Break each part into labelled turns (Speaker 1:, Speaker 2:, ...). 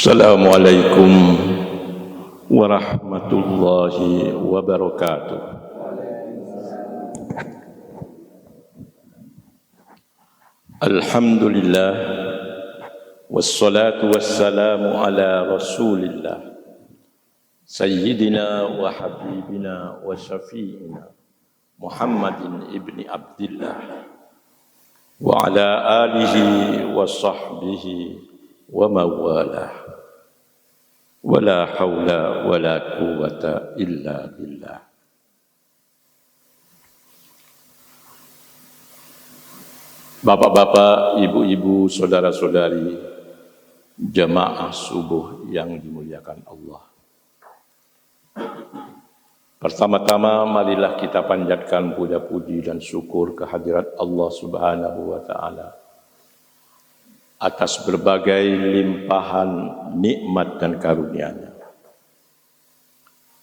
Speaker 1: Assalamualaikum warahmatullahi wabarakatuh. Alhamdulillah wassalatu wassalamu ala Rasulillah Sayyidina wa habibina wa syafi'ina Muhammadin ibni Abdillah wa ala alihi wa sahbihi wa mawalah wa la hawla wa la quwwata illa billah. Bapak-bapak, ibu-ibu, saudara-saudari, jamaah subuh yang dimuliakan Allah. Pertama-tama marilah kita panjatkan puja-puji dan syukur kehadirat Allah Subhanahu wa taala atas berbagai limpahan nikmat dan karunia-Nya.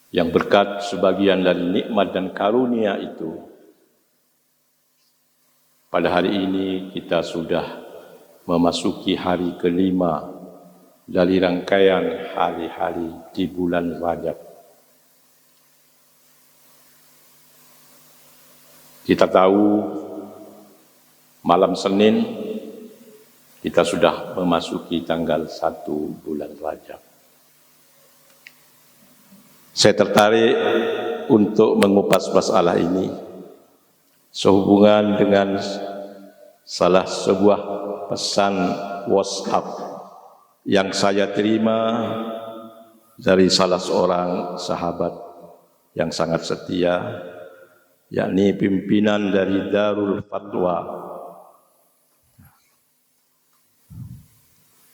Speaker 1: Yang berkat sebagian dari nikmat dan karunia itu, pada hari ini kita sudah memasuki hari kelima dari rangkaian hari-hari di bulan Rajab. Kita tahu malam Senin kita sudah memasuki tanggal 1 bulan Rajab. Saya tertarik untuk mengupas masalah ini sehubungan dengan salah sebuah pesan WhatsApp yang saya terima dari salah seorang sahabat yang sangat setia, yakni pimpinan dari Darul Fatwa,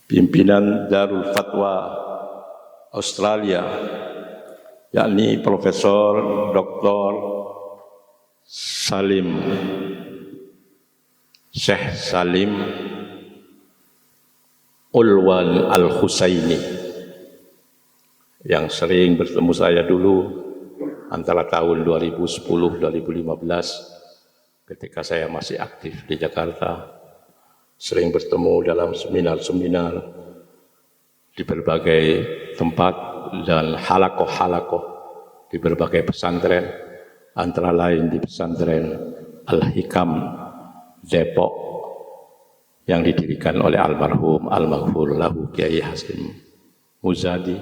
Speaker 1: pimpinan Darul Fatwa Australia, yakni Profesor Dr. Syekh Salim Ulwan Al-Husaini, yang sering bertemu saya dulu antara tahun 2010-2015 ketika saya masih aktif di Jakarta. Sering bertemu dalam seminar-seminar di berbagai tempat dan halakoh-halakoh di berbagai pesantren, antara lain di pesantren Al-Hikam Depok yang didirikan oleh almarhum al-maghfur lahu Kiai Hasyim Muzadi,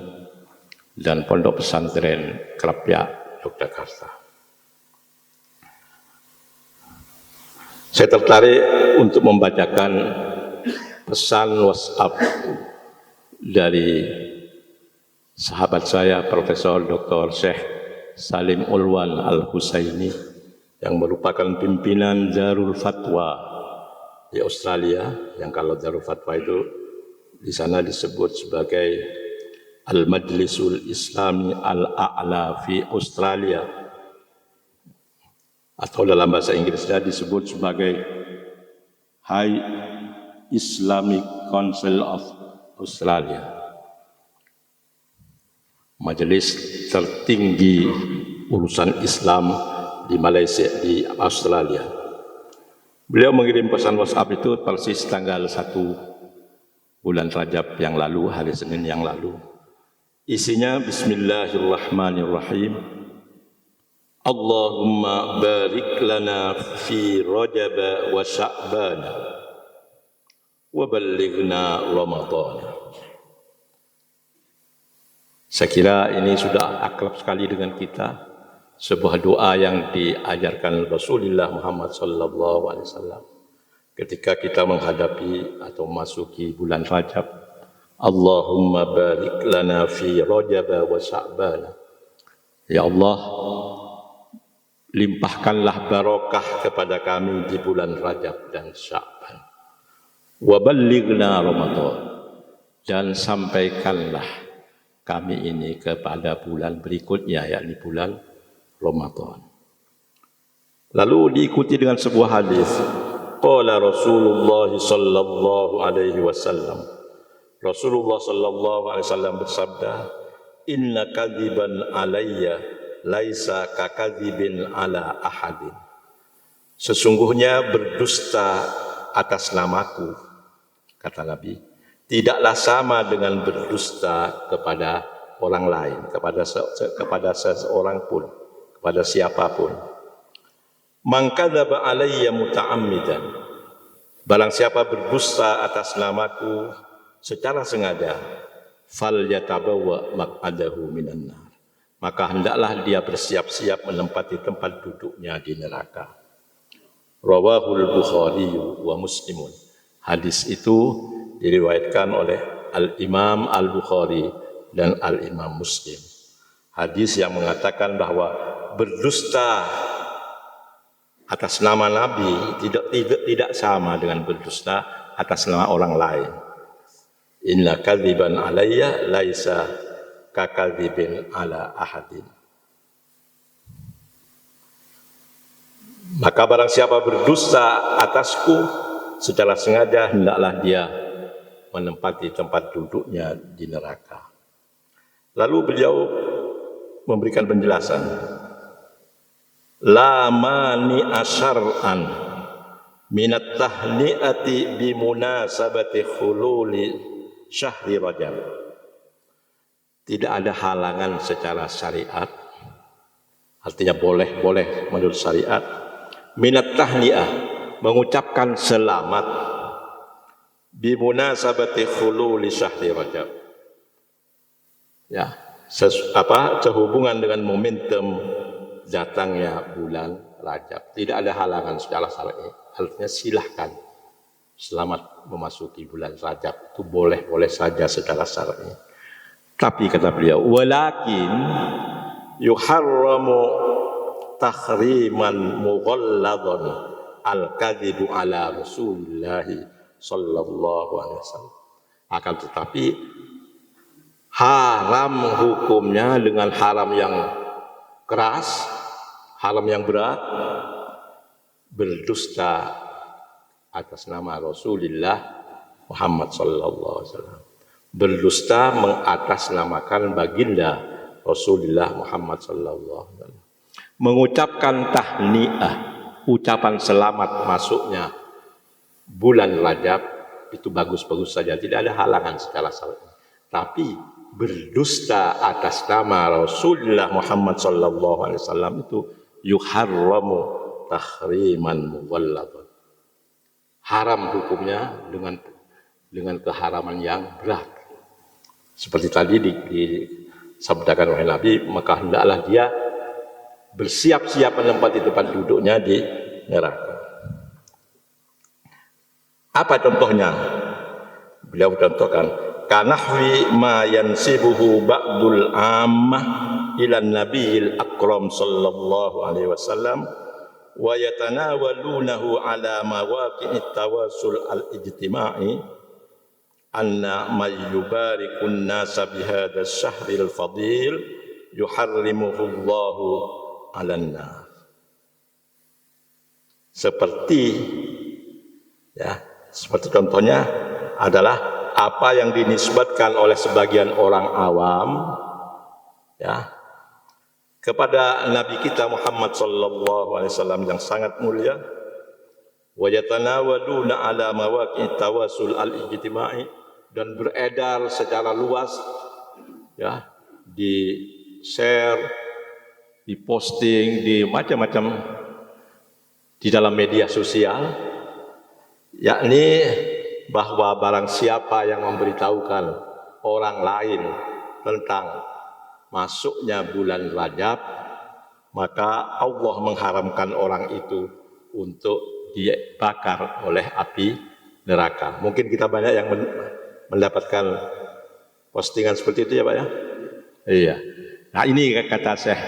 Speaker 1: dan pondok pesantren Krapyak Yogyakarta. Saya tertarik untuk membacakan pesan WhatsApp dari sahabat saya Profesor Dr. Syekh Salim Ulwan Al-Husaini yang merupakan pimpinan Darul Fatwa di Australia, yang kalau Darul Fatwa itu di sana disebut sebagai Al-Majlisul Islami Al-A'la fi Australia, atau dalam bahasa Inggrisnya disebut sebagai High Islamic Council of Australia, majelis tertinggi urusan Islam di Malaysia, di Australia. Beliau mengirim pesan WhatsApp itu persis tanggal 1 bulan Rajab yang lalu, hari Senin yang lalu. Isinya Bismillahirrahmanirrahim. Allahumma barik lana fi Rajab wa Sya'ban wa ballighna Ramadan. Saya kira ini sudah akrab sekali dengan kita, sebuah doa yang diajarkan Rasulullah Muhammad sallallahu alaihi wasallam ketika kita menghadapi atau masuki bulan Rajab. Allahumma barik lana fi Rajab wa Sya'ban. Ya Allah, limpahkanlah barokah kepada kami di bulan Rajab dan Sya'ban. Wa ballighna Ramadan, dan sampaikanlah kami ini kepada bulan berikutnya, yakni bulan Ramadan. Lalu diikuti dengan sebuah hadis. Qala Rasulullah sallallahu alaihi wasallam. Rasulullah sallallahu alaihi wasallam bersabda, "Inna kadziban alayya laisa kakadzibin ala ahadin." Sesungguhnya berdusta atas namaku, kata Nabi, tidaklah sama dengan berdusta kepada orang lain, kepada seseorang pun, kepada siapapun. Man kadzaba alayya muta'ammidan, barang siapa berdusta atas namaku secara sengaja, falyatabawwa maq'adahu minan nar, maka hendaklah dia bersiap-siap menempati tempat duduknya di neraka. Rawahul Bukhari wa Muslimun. Hadis itu diriwayatkan oleh Al-Imam Al-Bukhari dan Al-Imam Muslim. Hadis yang mengatakan bahwa berdusta atas nama Nabi tidak sama dengan berdusta atas nama orang lain. Inna kadziban alayya laisa kakadzibin ala ahadin. Maka barang siapa berdusta atasku secara sengaja, hendaklah dia menempati tempat duduknya di neraka. Lalu beliau memberikan penjelasan. La mani asyar'an minat tahni'ati bimunasabati khululi syahri Rajab. Tidak ada halangan secara syariat, artinya boleh menurut syariat, minat tahni'ah, mengucapkan selamat bimunasabati khululi syahri Rajab. Ya, sehubungan dengan momentum datangnya bulan Rajab. Tidak ada halangan secara syar'i. Artinya silahkan selamat memasuki bulan Rajab. Itu boleh saja secara syar'i. Tapi kata beliau, walakin yuharramu takhriman mughalladhan al-kadzibu ala Rasulillahi sallallahu alaihi wasallam. Akan tetapi haram hukumnya dengan haram yang keras, haram yang berat, berdusta atas nama Rasulullah Muhammad sallallahu alaihi wasallam. Berdusta mengatasnamakan baginda Rasulullah Muhammad sallallahu alaihi wasallam. Mengucapkan tahniah, ucapan selamat masuknya bulan Rajab itu bagus-bagus saja, tidak ada halangan secara syar'i. Tapi berdusta atas nama Rasulullah Muhammad sallallahu alaihi wasallam itu yuharramu tahriman mughalladhan. Haram hukumnya dengan keharaman yang berat. Seperti tadi disabdakan oleh Nabi, maka hendaklah dia bersiap-siap menempati tempat duduknya di neraka. Apa contohnya? Beliau contohkan, kanahwi ma yansibuhu ba'dul ammah ila nabiyil akram sallallahu alaihi wasallam wa yatanawalunahu ala mawaqi'it tawasul al-ijtima'i anna may yubarikun nasa bihadha syahril fadil yuharrimuhu Allahu 'alan nar. Seperti contohnya adalah apa yang dinisbatkan oleh sebagian orang awam kepada Nabi kita Muhammad sallallahu alaihi wasallam yang sangat mulia, wa yatanawaduna ala mawaqi'it tawasul al-ijtima'i, dan beredar secara luas di share, di posting, di macam-macam di dalam media sosial, yakni bahwa barang siapa yang memberitahukan orang lain tentang masuknya bulan Rajab, maka Allah mengharamkan orang itu untuk dibakar oleh api neraka. Mungkin kita banyak yang mendapatkan postingan seperti itu ya Pak ya? Iya. Nah ini kata Syekh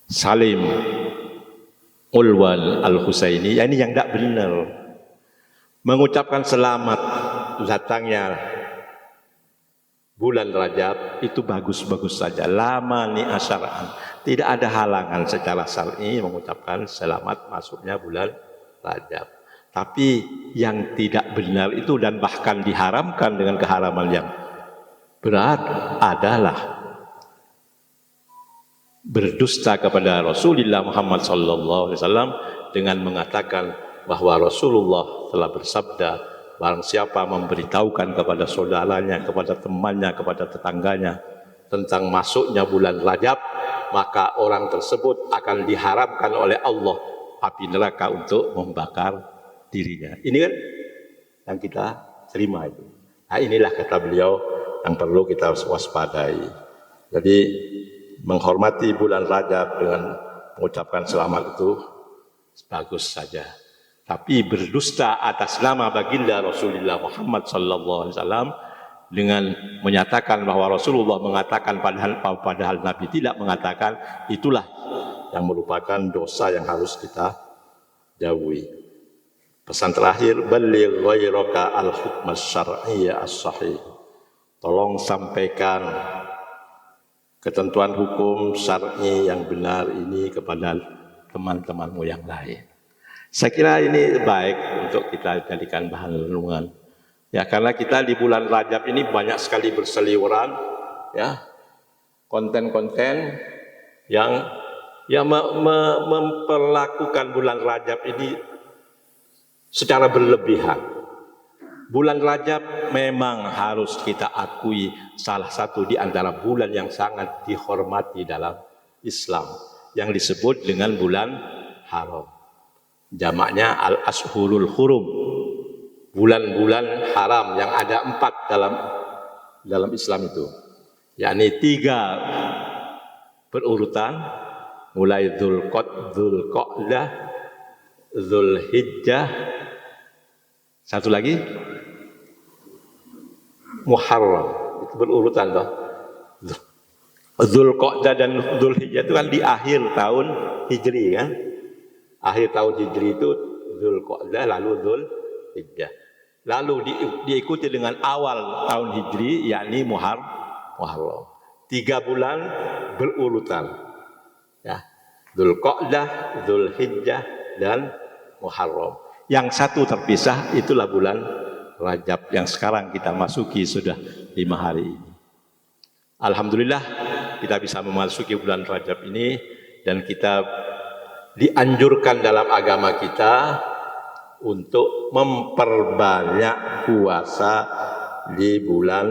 Speaker 1: Salim Ulwal Al-Husaini, ini yang tidak benar. Mengucapkan selamat datangnya bulan Rajab itu bagus-bagus saja. Lama ni asyara'an. Tidak ada halangan secara syar'i mengucapkan selamat masuknya bulan Rajab. Tapi yang tidak benar itu dan bahkan diharamkan dengan keharaman yang berat adalah berdusta kepada Rasulullah Muhammad sallallahu alaihi wasallam dengan mengatakan bahwa Rasulullah telah bersabda, barang siapa memberitahukan kepada saudaranya, kepada temannya, kepada tetangganya tentang masuknya bulan Rajab, maka orang tersebut akan diharamkan oleh Allah api neraka untuk membakar dirinya. Ini kan yang kita terima itu. Nah, inilah kata beliau yang perlu kita waspadai. Jadi menghormati bulan Rajab dengan mengucapkan selamat itu bagus saja. Tapi berdusta atas nama baginda Rasulullah Muhammad sallallahu alaihi wasallam dengan menyatakan bahwa Rasulullah mengatakan padahal Nabi tidak mengatakan, itulah yang merupakan dosa yang harus kita jauhi. Pesan terakhir, balligh ghairaka al-hukm asy-syar'i as-sahih. Tolong sampaikan ketentuan hukum syar'i yang benar ini kepada teman-temanmu yang lain. Saya kira ini baik untuk kita jadikan bahan renungan. Ya, karena kita di bulan Rajab ini banyak sekali berseliweran, ya, konten-konten yang memperlakukan bulan Rajab ini secara berlebihan. Bulan Rajab memang harus kita akui salah satu di antara bulan yang sangat dihormati dalam Islam, yang disebut dengan bulan haram. Jamaknya al-ashhurul hurum, bulan-bulan haram yang ada 4 dalam Islam itu, yakni 3 berurutan, mulai Dzulqa'dah, Dzulhijjah, satu lagi Muharram, itu berurutan toh. Dzulqa'dah dan Dzulhijjah itu kan di akhir tahun Hijri kan. Akhir tahun Hijri itu Dzulqa'dah lalu Dzulhijjah. Lalu diikuti dengan awal tahun Hijri yakni Muharram. 3 bulan berurutan. Ya. Dzulqa'dah, Dzulhijjah dan Muharram. Yang satu terpisah itulah bulan Rajab yang sekarang kita masuki sudah 5 hari ini. Alhamdulillah kita bisa memasuki bulan Rajab ini dan kita dianjurkan dalam agama kita untuk memperbanyak puasa di bulan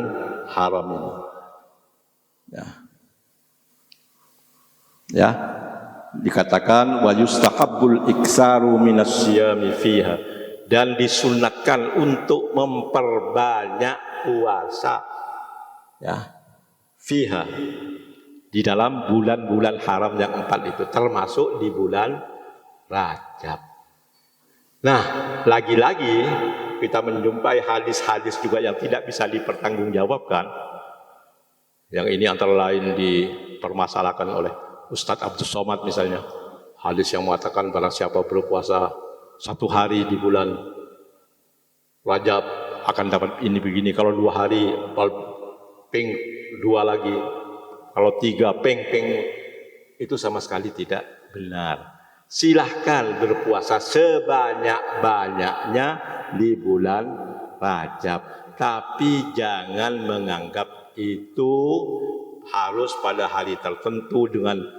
Speaker 1: haram ini. Ya. Dikatakan wa yustahabbul iksaru minas siyami fiha, dan disunatkan untuk memperbanyak puasa ya fiha di dalam bulan-bulan haram yang 4 itu, termasuk di bulan Rajab. Nah, lagi-lagi kita menjumpai hadis-hadis juga yang tidak bisa dipertanggungjawabkan. Yang ini antara lain dipermasalahkan oleh Ustadz Abdus Somad misalnya, hadis yang mengatakan barang siapa berpuasa 1 hari di bulan Rajab akan dapat ini begini, kalau 2 hari ping 2 lagi, kalau 3 ping itu sama sekali tidak benar. Silahkan berpuasa sebanyak-banyaknya di bulan Rajab, tapi jangan menganggap itu harus pada hari tertentu dengan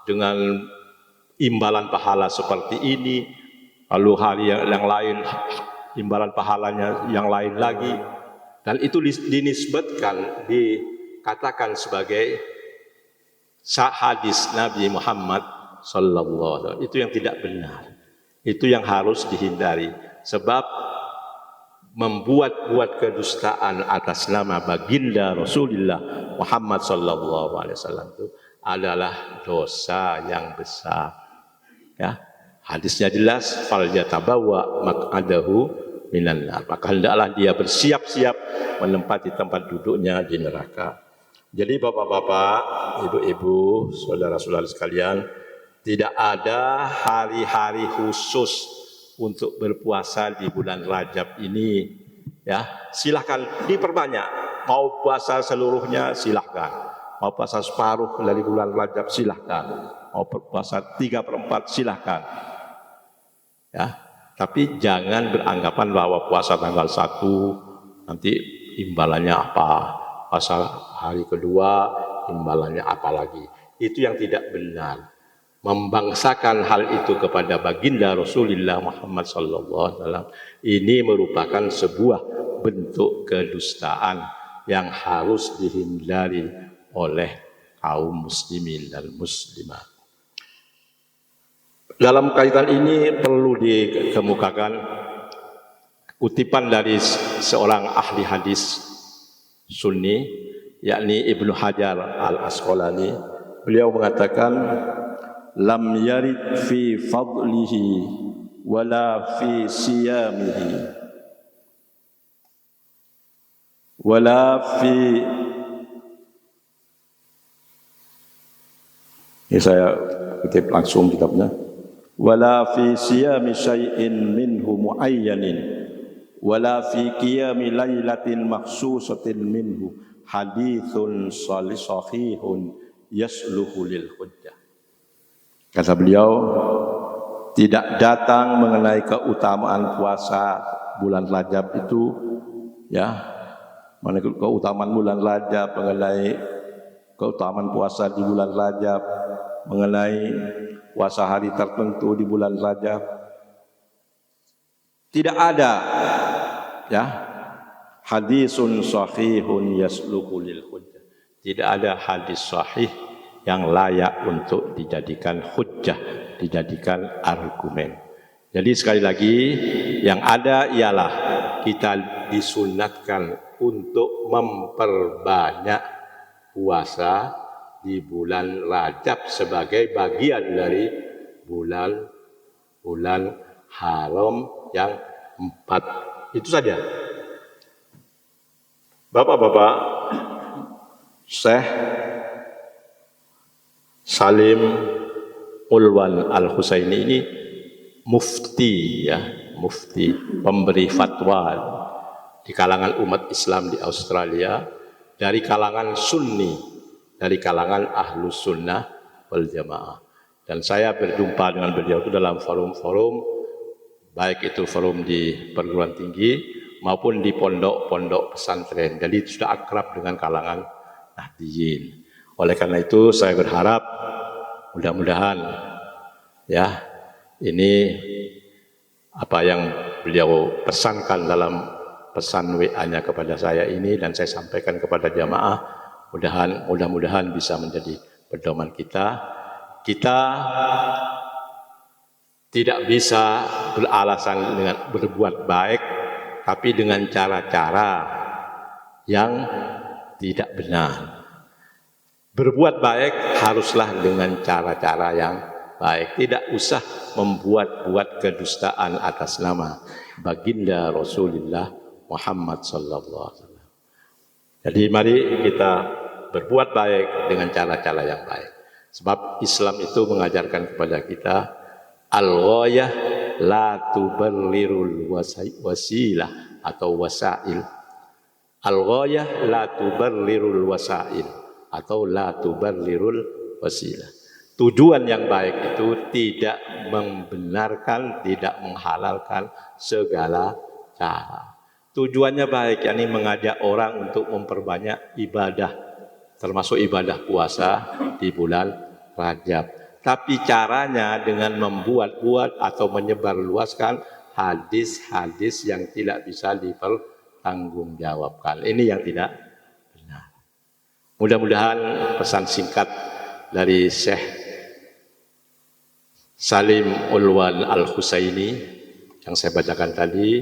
Speaker 1: dengan imbalan pahala seperti ini, lalu hari yang lain imbalan pahalanya yang lain lagi, dan itu dinisbatkan, dikatakan sebagai hadis Nabi Muhammad sallallahu alaihi wasallam. Itu yang tidak benar, itu yang harus dihindari, sebab membuat kedustaan atas nama baginda Rasulullah Muhammad sallallahu alaihi wasallam itu adalah dosa yang besar. Ya, hadisnya jelas, fal yatabawa maq'adahu minan nar, maka hendaklah dia bersiap-siap menempati tempat duduknya di neraka. Jadi bapak-bapak, ibu-ibu, saudara-saudara sekalian, tidak ada hari-hari khusus untuk berpuasa di bulan Rajab ini. Ya, silahkan diperbanyak. Mau puasa seluruhnya silahkan. Mau puasa separuh dari bulan Rajab silahkan. Mau puasa 3/4 silahkan. Ya, tapi jangan beranggapan bahwa puasa tanggal 1 nanti imbalannya apa, puasa hari kedua imbalannya apa lagi. Itu yang tidak benar. membangsakan hal itu kepada baginda Rasulullah Muhammad sallallahu alaihi wasallam, ini merupakan sebuah bentuk kedustaan yang harus dihindari oleh kaum muslimin dan muslimat. Dalam kaitan ini perlu dikemukakan kutipan dari seorang ahli hadis Sunni, yakni Ibnu Hajar Al-Asqalani. Beliau mengatakan, lam yarid fi fadlihi wala fi siyamihi wala fi, ini saya kutip langsung kitabnya, wala fi siyami syai'in minhu muayyanin wala fi qiyami lailatin makhsusatin minhu hadithun sahihun yasluhu lil hujjah. Kata beliau, tidak datang mengenai keutamaan puasa bulan Rajab itu, ya, mengenai keutamaan bulan Rajab, mengenai keutamaan puasa di bulan Rajab, mengenai puasa hari tertentu di bulan Rajab. Tidak ada, ya, hadisun sahihun yasluhu lil hujjah. Tidak ada hadis sahih yang layak untuk dijadikan hujjah, dijadikan argumen. Jadi sekali lagi, yang ada ialah kita disunatkan untuk memperbanyak puasa di bulan Rajab sebagai bagian dari bulan haram yang 4. Itu saja. Bapak-bapak, Syekh Salim Ulwan Al-Husaini ini mufti, ya, mufti, pemberi fatwa di kalangan umat Islam di Australia, dari kalangan Sunni, dari kalangan Ahlus Sunnah wal Jamaah. Dan saya berjumpa dengan beliau itu dalam forum-forum, baik itu forum di perguruan tinggi maupun di pondok-pondok pesantren. Jadi sudah akrab dengan kalangan Nahdliyin. Oleh karena itu saya berharap mudah-mudahan, ya, ini apa yang beliau pesankan dalam pesan WA-nya kepada saya ini dan saya sampaikan kepada jamaah, mudah-mudahan bisa menjadi pedoman kita. Kita tidak bisa beralasan dengan berbuat baik, tapi dengan cara-cara yang tidak benar. Berbuat baik haruslah dengan cara-cara yang baik. Tidak usah membuat-buat kedustaan atas nama baginda Rasulullah Muhammad sallallahu alaihi wasallam. Jadi mari kita berbuat baik dengan cara-cara yang baik. Sebab Islam itu mengajarkan kepada kita, al-ghayah la tubarrirul wasilah atau wasail. Al-ghayah la tubarrirul wasail atau la tubarrirul wasilah. Tujuan yang baik itu tidak membenarkan, tidak menghalalkan segala cara. Tujuannya baik, yakni mengajak orang untuk memperbanyak ibadah, termasuk ibadah puasa di bulan Rajab. Tapi caranya dengan membuat-buat atau menyebarluaskan hadis-hadis yang tidak bisa dipertanggungjawabkan. Ini yang tidak benar. Mudah-mudahan pesan singkat dari Syekh Salim Ulwan Al-Husaini yang saya bacakan tadi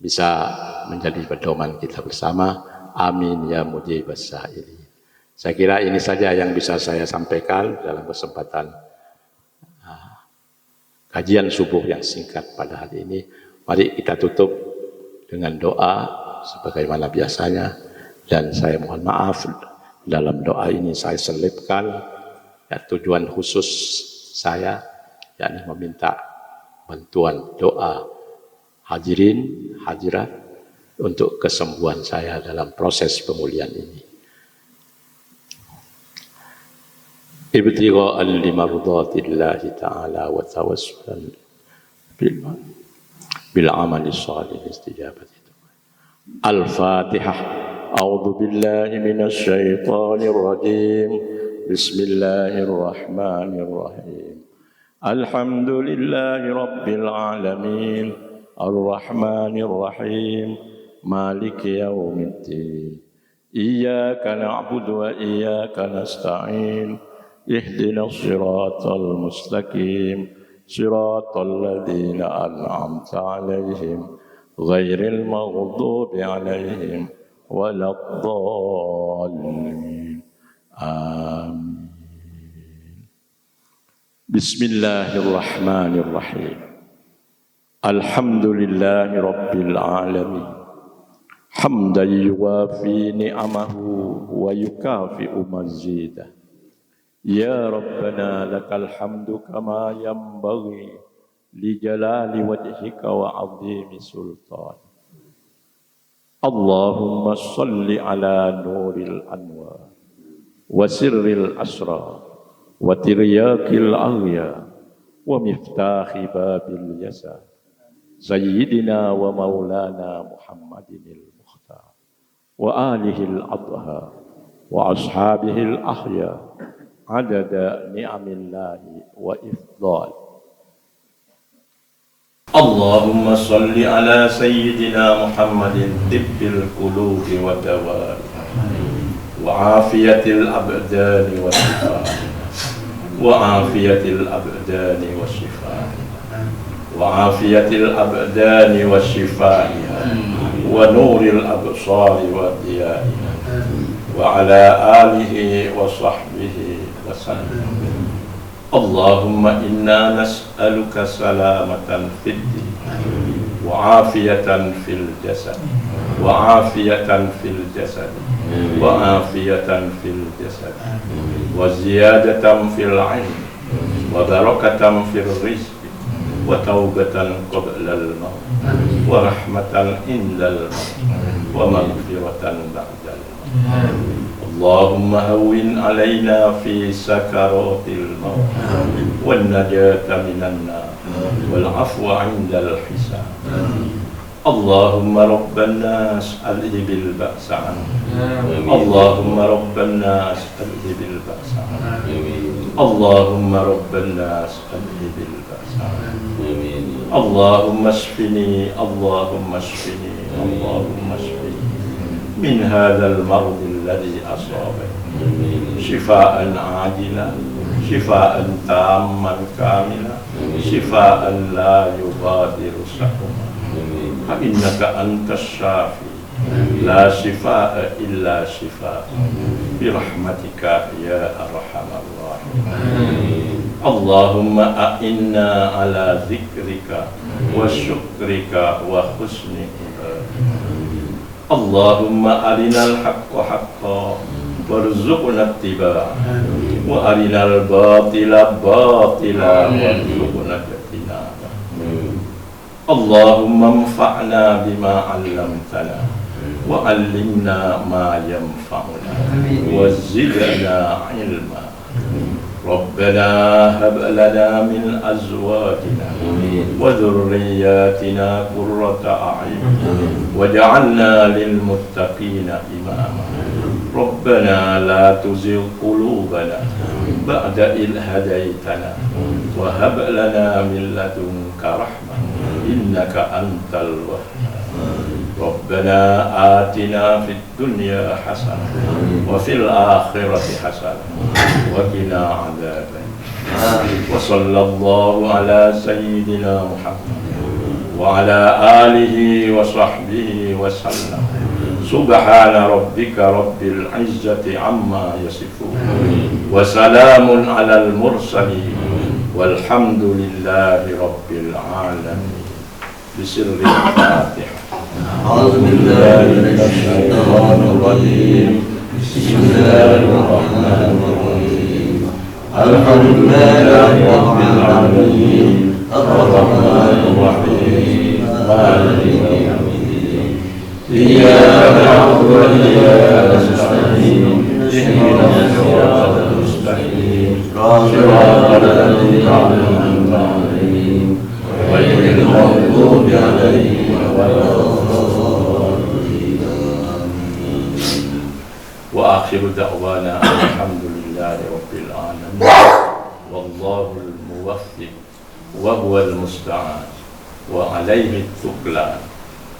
Speaker 1: bisa menjadi pedoman kita bersama. Amin ya mujibas sa'ilin. Saya kira ini saja yang bisa saya sampaikan dalam kesempatan kajian subuh yang singkat pada hari ini. Mari kita tutup dengan doa sebagaimana biasanya, dan saya mohon maaf dalam doa ini saya selipkan ya, tujuan khusus saya, yakni meminta bantuan doa hadirin hadirat untuk kesembuhan saya dalam proses pemulihan ini. Ibtigha'an limardatillahi ta'ala wa tawassulan bil amali shalih istijabati. Al-Fatihah. A'udzu billahi minasy syaithanir rajim. Bismillahirrahmanirrahim. Alhamdulillahi Rabbil Alamin. Ar-Rahmanir Rahim. Maliki yaumiddin. Iyyaka na'budu wa iyyaka nasta'in. Ihdinas siratal mustaqim. Siratal ladzina an'amta 'alaihim ghairil maghdubi 'alaihim waladdallin. Amin. Bismillahirrahmanirrahim. Alhamdulillahi Rabbil Alamin. Hamdan yuwafi ni'amahu wa yukafi'u mazidah. Ya Rabbana lakal hamdu kama yanbaghi li jalali wajhika wa 'azimi sultan. Allahumma salli ala nuril anwar wa sirril asrar wa tiryakil aghya wa miftahi babil yasa sayyidina wa maulana Muhammadinil mukhtar wa alihil adha wa ashabihil ahya adada ni'amillahi wa ifdal. Allahumma salli ala sayyidina Muhammadin tibbil qulubi wa dawaiha wa afiyatil abdani wa shifaiha wa afiyatil abdani wa shifaiha wa afiyatil abdani wa shifaiha wa nuril absari wa diyaiha wa ala alihi wa sahbihi wa sallam. Allahumma inna nas'aluka salamatan fid din wa afiyatan fil jasad wa afiyatan fil jasad wa afiyatan fil jasad wa ziyadatan fil ilm wa barakatan fil rizq wa taubatan qabla al maut wa rahmatan indal maut wa maghfiratan ba'da al maut. Allahumma hawwin alaina fi sakaratil maut wan najata minan nar wal afwa 'indal hisab. Allahumma rabban nas alhibil ba'sa. Allahumma rabban nas alhibil ba'sa. Allahumma rabban nas alhibil ba'sa. Allahumma shfini, Allahumma shfini, Allahumma shfini min hadzal marad alladhi asabani shifaan ajilan shifaan tamman kamilan shifaan la yughadiru saqama. Innaka antas syafi la shifaa illa shifaa bi rahmatika ya arhamar rahimin. Allahumma a'inna ala dzikrika wa syukrika wa husni ibadatika. Allahumma arinal haqqa haqqan warzuqna ittiba'ah wa arinal batila batila warzuqna ijtinabah. Allahumma anfa'na bima 'allamtana wa 'allimna ma yanfa'una wa zidna 'ilma. Rabbana hab lana min azwajina wa dhurriyyatina qurrata a'yun waj'alna lil muttaqina imama. Rabbana la tuzigh qulubana ba'da idh hadaytana wa hab lana min ladunka rahmah innaka antal wahhab. Rabbana atina fid dunya hasanah wa fil akhirati hasanah wa qina adzaban. Wa sallallahu ala sayyidina Muhammad wa ala alihi wa sahbihi wa sallam. Subhana rabbika rabbil izzati amma yasifun wa salamun alal mursalin walhamdulillahi rabbil alamin. Bisirril Fatihah. A'udzu billahi minasy syaithanir rajim. Bismillahirrahmanirrahim. Alhamdulillahi rabbil alamin. Ar-Rahmanir Rahim. Maliki yaumiddin. Iyyaka na'budu wa iyyaka nasta'in. Ihdinas siratal mustaqim. Shiratal ladzina an'amta 'alaihim ghairil maghdubi 'alaihim waladdallin. Wa akhiru da'wana alhamdulillah. لله رب العالمين والله الموفق وهو المستعان وعليه التكلان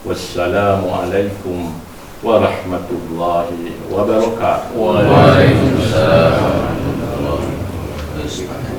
Speaker 1: والسلام عليكم ورحمة الله وبركاته.
Speaker 2: Waalaikumsalam warahmatullahi wabarakatuh.